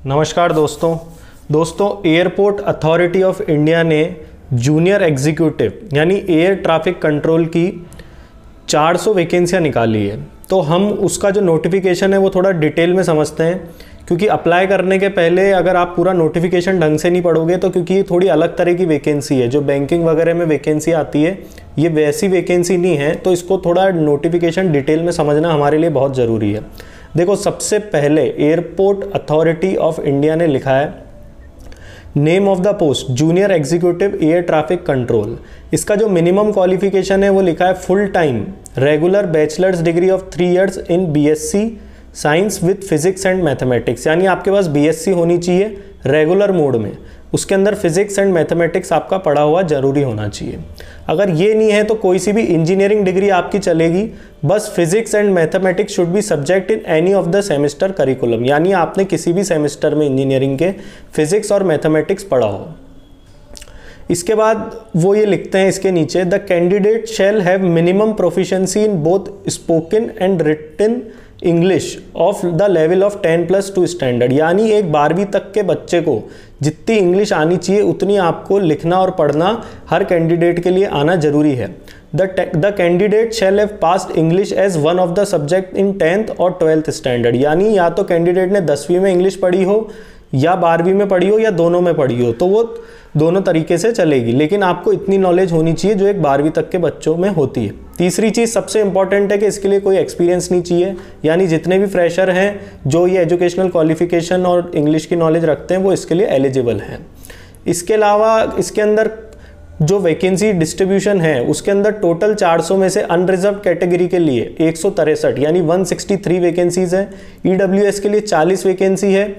नमस्कार दोस्तों airport authority of India ने जूनियर एग्जीक्यूटिव यानी एयर ट्रैफिक कंट्रोल की 400 वैकेंसियाँ निकाली है। तो हम उसका जो नोटिफिकेशन है वो थोड़ा डिटेल में समझते हैं, क्योंकि अप्लाई करने के पहले अगर आप पूरा नोटिफिकेशन ढंग से नहीं पढ़ोगे तो क्योंकि ये थोड़ी अलग तरह की वैकेंसी है, जो बैंकिंग वगैरह में वैकेंसी आती है ये वैसी वैकेंसी नहीं है, तो इसको थोड़ा नोटिफिकेशन डिटेल में समझना हमारे लिए बहुत ज़रूरी है। देखो, सबसे पहले एयरपोर्ट अथॉरिटी ऑफ इंडिया ने लिखा है name of the post junior executive air traffic control. इसका जो मिनिमम क्वालिफिकेशन है वो लिखा है full time regular bachelors degree of 3 years in BSc science with physics and mathematics, यानी आपके पास बीएससी होनी चाहिए रेगुलर मोड में, उसके अंदर फिजिक्स एंड मैथमेटिक्स आपका पढ़ा हुआ जरूरी होना चाहिए। अगर ये नहीं है तो कोई सी भी इंजीनियरिंग डिग्री आपकी चलेगी, बस physics and mathematics should be subject in any of the semester curriculum, यानी आपने किसी भी सेमेस्टर में इंजीनियरिंग के फिजिक्स और मैथमेटिक्स पढ़ा हो। इसके बाद वो ये लिखते हैं इसके नीचे, the candidate shall have minimum proficiency in both spoken and written English of the level of 10+2 standard, यानी एक 12वीं तक के बच्चे को जितनी इंग्लिश आनी चाहिए उतनी आपको लिखना और पढ़ना हर कैंडिडेट के लिए आना जरूरी है। The candidate shall have passed English as one of the subject in 10th और 12th स्टैंडर्ड, यानी या तो कैंडिडेट ने 10वीं में इंग्लिश पढ़ी हो या 12वीं में पढ़ी हो या दोनों में पढ़ी हो, तो वो दोनों तरीके से चलेगी, लेकिन आपको इतनी नॉलेज होनी चाहिए जो एक 12वीं तक के बच्चों में होती है। तीसरी चीज़ सबसे इंपॉर्टेंट है कि इसके लिए कोई एक्सपीरियंस नहीं चाहिए, यानी जितने भी फ्रेशर हैं जो ये एजुकेशनल क्वालिफिकेशन और इंग्लिश की नॉलेज रखते हैं वो इसके लिए एलिजिबल हैं। इसके अलावा इसके अंदर जो वैकेंसी डिस्ट्रीब्यूशन है उसके अंदर टोटल 400 में से अनरिजर्व कैटेगरी के लिए 163 यानी 163 वैकेंसीज है, ईडब्ल्यूएस के लिए 40 वैकेंसी है,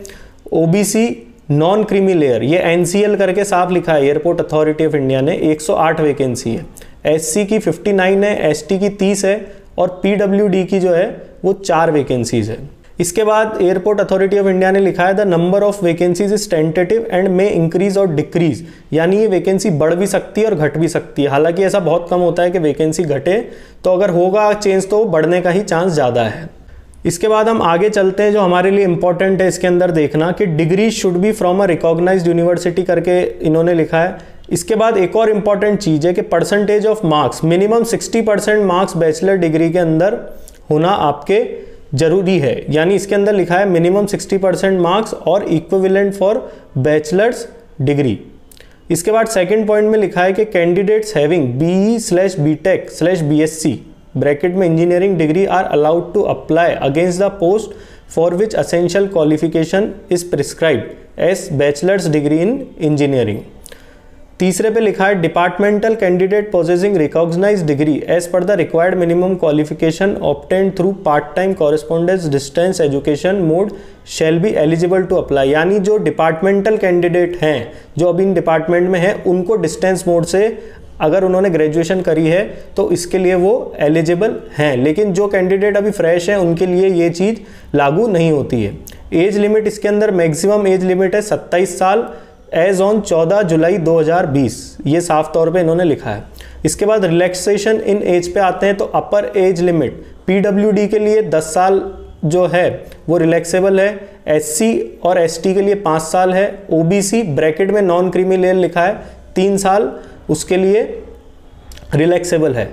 ओबीसी नॉन क्रीमी लेयर ये एनसीएल करके साफ लिखा है एयरपोर्ट अथॉरिटी ऑफ इंडिया ने 108 वैकेंसी है, एससी की 59 है, एसटी की 30 है और पीडब्ल्यूडी की जो है वो 4 वैकेंसीज है। इसके बाद एयरपोर्ट अथॉरिटी ऑफ इंडिया ने लिखा है the number of vacancies is tentative and may increase और डिक्रीज, यानी ये वैकेंसी बढ़ भी सकती है और घट भी सकती है। हालांकि ऐसा बहुत कम होता है कि वैकेंसी घटे, तो अगर होगा चेंज तो बढ़ने का ही चांस ज़्यादा है। इसके बाद हम आगे चलते हैं, जो हमारे लिए इंपॉर्टेंट है इसके अंदर देखना कि degree should be from a recognised university करके इन्होंने लिखा है। इसके बाद एक और इम्पॉर्टेंट चीज़ है कि percentage of marks minimum 60% marks bachelor degree के अंदर होना आपके जरूरी है, यानी इसके अंदर लिखा है मिनिमम 60% मार्क्स और इक्विवेलेंट फॉर बैचलर्स डिग्री। इसके बाद सेकेंड पॉइंट में लिखा है कि कैंडिडेट्स हैविंग BE/BTech/BSc ब्रैकेट में engineering degree are allowed to apply against the post for which essential qualification is prescribed as bachelor's degree in engineering. तीसरे पे लिखा है departmental candidate possessing recognised degree as per the required minimum qualification obtained through part time correspondence distance education mode shall be eligible to apply, यानी जो departmental candidate हैं जो अभी in department में हैं उनको डिस्टेंस मोड से अगर उन्होंने ग्रेजुएशन करी है तो इसके लिए वो एलिजिबल हैं, लेकिन जो कैंडिडेट अभी फ्रेश हैं उनके लिए ये चीज़ लागू नहीं होती है। एज लिमिट इसके अंदर मैक्सिमम एज लिमिट है 27 साल एज ऑन 14 जुलाई 2020, ये साफ तौर पे इन्होंने लिखा है। इसके बाद रिलैक्सेशन इन एज पे आते हैं, तो अपर एज लिमिट पीडब्ल्यूडी के लिए 10 साल जो है वो रिलैक्सेबल है, एससी और एसटी के लिए 5 साल है, ओबीसी ब्रैकेट में नॉन क्रीमी लेयर लिखा है 3 साल उसके लिए रिलैक्सेबल है।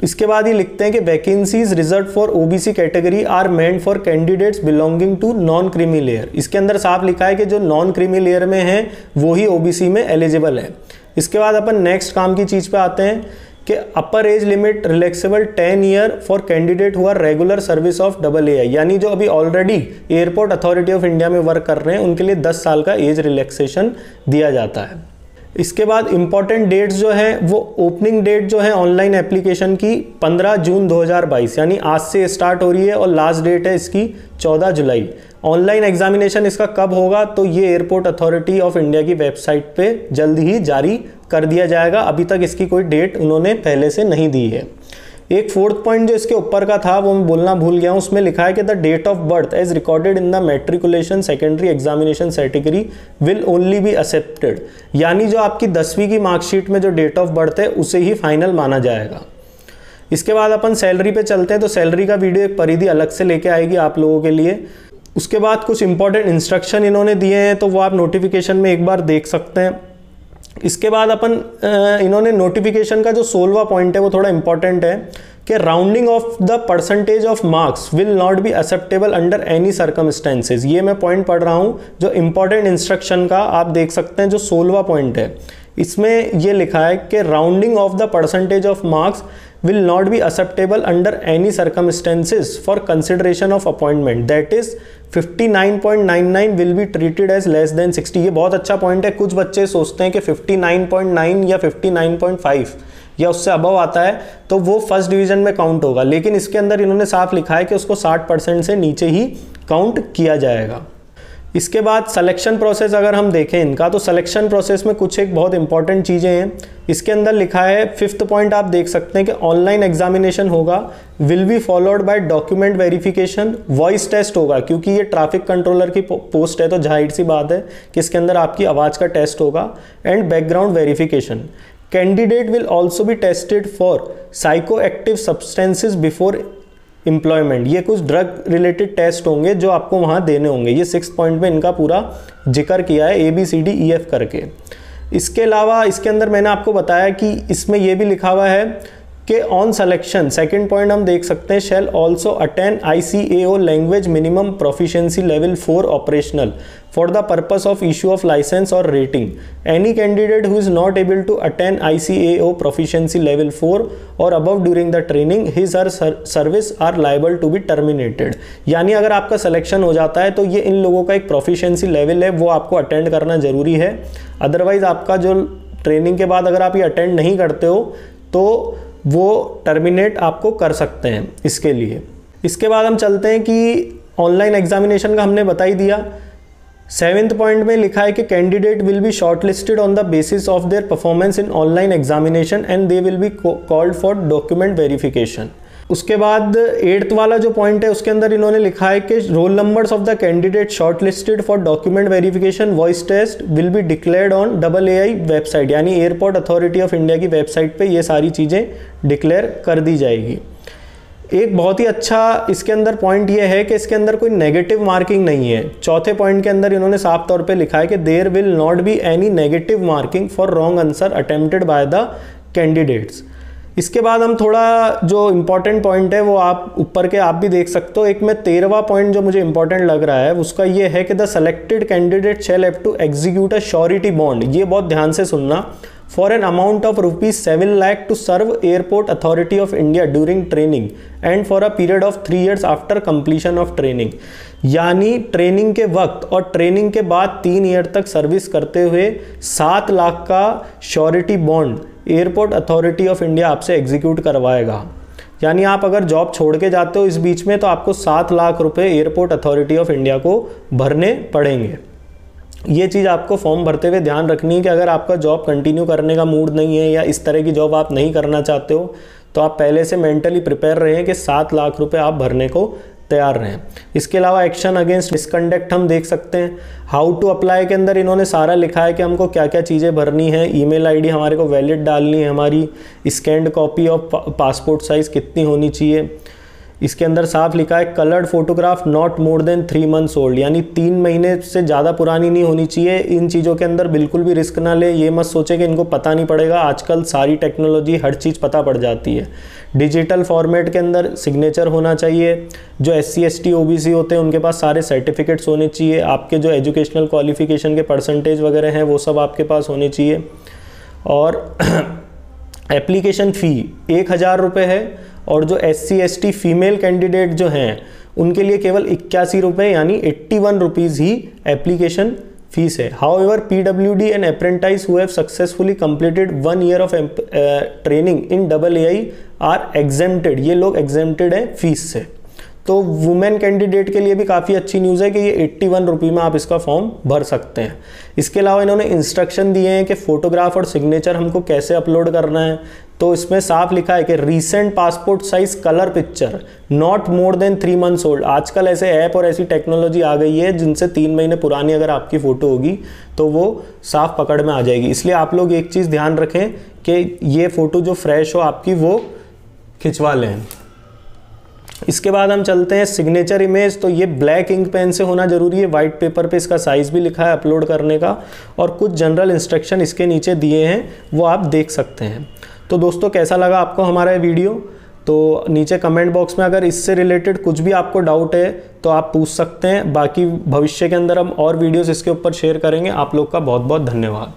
इसके बाद ये लिखते हैं कि vacancies reserve for OBC category are meant for candidates belonging to non creamy layer, इसके अंदर साफ लिखा है कि जो नॉन क्रीमी लेयर में है वो ही ओबीसी में एलिजिबल है। इसके बाद अपन नेक्स्ट काम की चीज़ पे आते हैं कि अपर age limit relaxable 10 year for candidate हुआ रेगुलर सर्विस ऑफ AA, यानी जो अभी already airport authority of India में वर्क कर रहे हैं उनके लिए 10 साल का एज रिलैक्सेशन दिया जाता है। इसके बाद इंपॉर्टेंट डेट्स जो है वो ओपनिंग डेट जो है ऑनलाइन एप्लीकेशन की 15 जून 2022, यानी आज से स्टार्ट हो रही है और लास्ट डेट है इसकी 14 जुलाई। ऑनलाइन एग्जामिनेशन इसका कब होगा तो ये एयरपोर्ट अथॉरिटी ऑफ इंडिया की वेबसाइट पे जल्द ही जारी कर दिया जाएगा, अभी तक इसकी कोई डेट उन्होंने पहले से नहीं दी है। एक फोर्थ पॉइंट जो इसके ऊपर का था वो मैं बोलना भूल गया हूँ, उसमें लिखा है कि the date of birth as recorded in the matriculation secondary examination category will only be accepted, यानी जो आपकी 10वीं की मार्कशीट में जो डेट ऑफ बर्थ है उसे ही फाइनल माना जाएगा। इसके बाद अपन सैलरी पे चलते हैं, तो सैलरी का वीडियो एक परिधि अलग से लेके आएगी आप लोगों के लिए। उसके बाद कुछ इंपॉर्टेंट इंस्ट्रक्शन इन्होंने दिए हैं, तो वो आप नोटिफिकेशन में एक बार देख सकते हैं। इसके बाद इन्होंने नोटिफिकेशन का जो 16वां पॉइंट है वो थोड़ा इंपॉर्टेंट है कि rounding off the percentage of marks will not be acceptable under any circumstances. ये मैं पॉइंट पढ़ रहा हूँ जो इंपॉर्टेंट इंस्ट्रक्शन का, आप देख सकते हैं जो 16वां पॉइंट है, इसमें ये लिखा है कि rounding off the percentage of marks will not be acceptable under any circumstances for consideration of appointment, that is 59.99 will be treated as less than 60। ये बहुत अच्छा पॉइंट है। कुछ बच्चे सोचते हैं कि 59.9 या 59.5 या उससे अबव आता है तो वो फर्स्ट डिवीजन में काउंट होगा, लेकिन इसके अंदर इन्होंने साफ लिखा है कि उसको 60% से नीचे ही काउंट किया जाएगा। इसके बाद सिलेक्शन प्रोसेस अगर हम देखें इनका, तो सिलेक्शन प्रोसेस में कुछ एक बहुत इंपॉर्टेंट चीज़ें हैं। इसके अंदर लिखा है 5th पॉइंट आप देख सकते हैं कि ऑनलाइन एग्जामिनेशन होगा, will be followed by document verification, voice test होगा, क्योंकि ये ट्रैफिक कंट्रोलर की पोस्ट है तो जाहिर सी बात है कि इसके अंदर आपकी आवाज़ का टेस्ट होगा, and background verification. Candidate will also be tested for psycho active substances before employment. ये कुछ ड्रग रिलेटेड टेस्ट होंगे जो आपको वहाँ देने होंगे। ये 6th पॉइंट में इनका पूरा जिक्र किया है ABCDEF करके। इसके अलावा इसके अंदर मैंने आपको बताया कि इसमें यह भी लिखा हुआ है कि ऑन सिलेक्शन, 2nd पॉइंट हम देख सकते हैं, shall also attend ICAO language minimum proficiency level 4 operational for the purpose of issue of licence और rating. Any candidate who is not able to attend ICAO proficiency level 4 और above during the training his her service are liable to be terminated. यानी अगर आपका selection हो जाता है तो ये इन लोगों का एक प्रोफिशिएंसी लेवल है, वो आपको अटेंड करना जरूरी है। अदरवाइज आपका जो ट्रेनिंग के बाद अगर आप ये अटेंड नहीं करते हो तो वो टर्मिनेट आपको कर सकते हैं इसके लिए। इसके बाद हम चलते हैं कि ऑनलाइन एग्जामिनेशन का हमने बता ही दिया। 7th पॉइंट में लिखा है कि candidate will be shortlisted on the basis of their performance in online examination and they will be called for document verification. उसके बाद 8th वाला जो पॉइंट है उसके अंदर इन्होंने लिखा है कि roll numbers of the candidate shortlisted for document verification voice test will be declared on AAI website, यानी एयरपोर्ट अथॉरिटी ऑफ इंडिया की वेबसाइट पे ये सारी चीज़ें डिक्लेयर कर दी जाएगी। एक बहुत ही अच्छा इसके अंदर पॉइंट ये है कि इसके अंदर कोई नेगेटिव मार्किंग नहीं है। 4th पॉइंट के अंदर इन्होंने साफ तौर पे लिखा है कि there will not be any negative marking for wrong answer attempted by the candidates. इसके बाद हम थोड़ा जो इंपॉर्टेंट पॉइंट है वो आप ऊपर के आप भी देख सकते हो। एक में 13वां पॉइंट जो मुझे इंपॉर्टेंट लग रहा है उसका ये है कि the selected candidate shall have to execute a surety bond. ये बहुत ध्यान से सुनना, for an amount of ₹7 lakh to serve airport authority of India during training and for a period of 3 years after completion of training. यानी training के वक्त और training के बाद 3 ईयर तक सर्विस करते हुए 7 लाख का surety bond airport authority of India आपसे एग्जीक्यूट करवाएगा। यानी आप अगर जॉब छोड़ के जाते हो इस बीच में तो आपको 7 लाख रुपए एयरपोर्ट अथॉरिटी ऑफ इंडिया को भरने पड़ेंगे। ये चीज़ आपको फॉर्म भरते हुए ध्यान रखनी है कि अगर आपका जॉब कंटिन्यू करने का मूड नहीं है या इस तरह की जॉब आप नहीं करना चाहते हो तो आप पहले से मेंटली प्रिपेयर रहें कि 7 लाख रुपए आप भरने को तैयार रहें। इसके अलावा एक्शन अगेंस्ट मिसकंडक्ट हम देख सकते हैं। हाउ टू अप्लाई के अंदर इन्होंने सारा लिखा है कि हमको क्या क्या चीज़ें भरनी है। ईमेल आईडी हमारे को वैलिड डालनी है, हमारी scanned copy of passport size कितनी होनी चाहिए। इसके अंदर साफ लिखा है coloured photograph not more than 3 months old, यानी 3 महीने से ज़्यादा पुरानी नहीं होनी चाहिए। इन चीज़ों के अंदर बिल्कुल भी रिस्क ना ले, ये मत सोचे कि इनको पता नहीं पड़ेगा। आजकल सारी टेक्नोलॉजी हर चीज़ पता पड़ जाती है। डिजिटल फॉर्मेट के अंदर सिग्नेचर होना चाहिए। जो SC ST OBC होते हैं उनके पास सारे सर्टिफिकेट्स होने चाहिए। आपके जो एजुकेशनल क्वालिफिकेशन के परसेंटेज वगैरह हैं वो सब आपके पास होने चाहिए। और एप्लीकेशन फ़ी 1000 रुपये है और जो SC ST फीमेल कैंडिडेट जो हैं उनके लिए केवल 81 रुपये यानी 81 रुपीज़ ही एप्लीकेशन फीस है। However PWD and apprentice who have successfully completed 1 year of training in AAI are exempted. ये लोग एग्जेम्प्टेड हैं फीस से। तो वुमेन कैंडिडेट के लिए भी काफ़ी अच्छी न्यूज़ है कि ये 81 रुपये में आप इसका फॉर्म भर सकते हैं। इसके अलावा इन्होंने इंस्ट्रक्शन दिए हैं कि फ़ोटोग्राफ और सिग्नेचर हमको कैसे अपलोड करना है। तो इसमें साफ लिखा है कि recent passport size colour picture not more than 3 months old. आजकल ऐसे ऐप और ऐसी टेक्नोलॉजी आ गई है जिनसे 3 महीने पुरानी अगर आपकी फ़ोटो होगी तो वो साफ पकड़ में आ जाएगी। इसलिए आप लोग एक चीज़ ध्यान रखें कि ये फ़ोटो जो फ्रेश हो आपकी वो खिंचवा लें। इसके बाद हम चलते हैं सिग्नेचर इमेज। तो ये ब्लैक इंक पेन से होना जरूरी है, वाइट पेपर पे इसका साइज़ भी लिखा है अपलोड करने का, और कुछ जनरल इंस्ट्रक्शन इसके नीचे दिए हैं वो आप देख सकते हैं। तो दोस्तों कैसा लगा आपको हमारा ये वीडियो? तो नीचे कमेंट बॉक्स में अगर इससे रिलेटेड कुछ भी आपको डाउट है तो आप पूछ सकते हैं। बाकी भविष्य के अंदर हम और वीडियोस इसके ऊपर शेयर करेंगे। आप लोग का बहुत बहुत धन्यवाद।